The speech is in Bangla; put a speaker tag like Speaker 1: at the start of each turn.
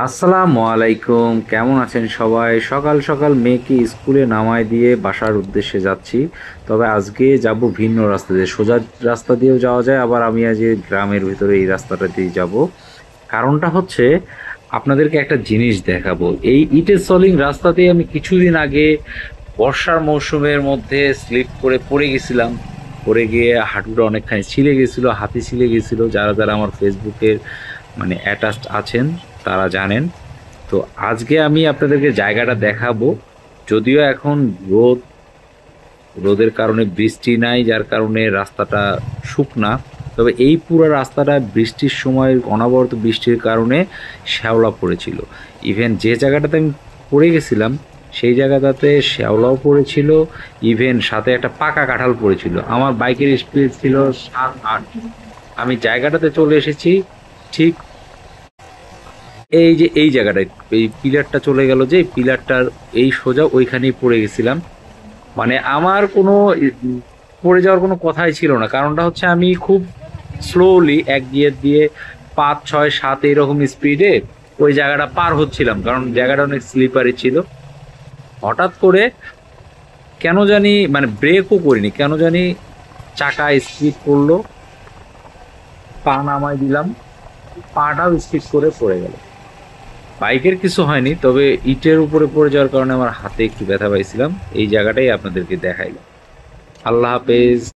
Speaker 1: আসসালামু আলাইকুম, কেমন আছেন সবাই? সকাল সকাল মেয়েকে স্কুলে নামায় দিয়ে বাসার উদ্দেশ্যে যাচ্ছি। তবে আজকে যাব ভিন্ন রাস্তা দিয়ে, সোজা রাস্তা দিয়েও যাওয়া যায়, আবার আমি আজ এই গ্রামের ভিতরে এই রাস্তাটা দিয়ে যাব। কারণটা হচ্ছে আপনাদেরকে একটা জিনিস দেখাবো। এই ইটের সলিং রাস্তাতে আমি কিছুদিন আগে বর্ষার মৌসুমের মধ্যে স্লিপ করে পড়ে গেছিলাম। পড়ে গিয়ে হাঁটুটা অনেকখানি ছিলে গেছিল, হাতি ছিলে গেছিল। যারা যারা আমার ফেসবুকের মানে অ্যাটাচড আছেন তারা জানেন। তো আজকে আমি আপনাদেরকে জায়গাটা দেখাবো। যদিও এখন রোদ, রোদের কারণে বৃষ্টি নাই, যার কারণে রাস্তাটা শুকনা। তবে এই পুরো রাস্তাটা বৃষ্টির সময়, অনবরত বৃষ্টির কারণে শ্যাওলা পড়েছিল। ইভেন যে জায়গাটাতে আমি পড়ে গেছিলাম সেই জায়গাটাতে শ্যাওলাও পড়েছিল। ইভেন সাথে একটা পাকা কাঁঠাল পড়েছিল। আমার বাইকের স্পিড ছিল 7-8। আমি জায়গাটাতে চলে এসেছি ঠিক এই যে এই জায়গাটায়, এই পিলারটা চলে গেল, যে পিলারটার এই সোজা ওইখানেই পড়ে গেছিলাম। মানে আমার কোনো পড়ে যাওয়ার কোনো কথাই ছিল না। কারণটা হচ্ছে আমি খুব স্লোলি এক গিয়ার দিয়ে 5, 6, 7 এইরকম স্পিডে ওই জায়গাটা পার হচ্ছিলাম, কারণ জায়গাটা অনেক স্লিপারি ছিল। হঠাৎ করে কেন জানি, মানে ব্রেকও করিনি, কেন জানি চাকা স্কিড করলো, পা নামাই দিলাম, পাটাও স্কিড করে পড়ে গেল। বাইকের কিছু হয়নি, তবে ইটের উপরে পড়ে যাওয়ার কারণে আমার হাতে একটু ব্যথা পাইছিলাম। এই জায়গাটাই আপনাদেরকে দেখাইলাম। আল্লাহ হাফেজ।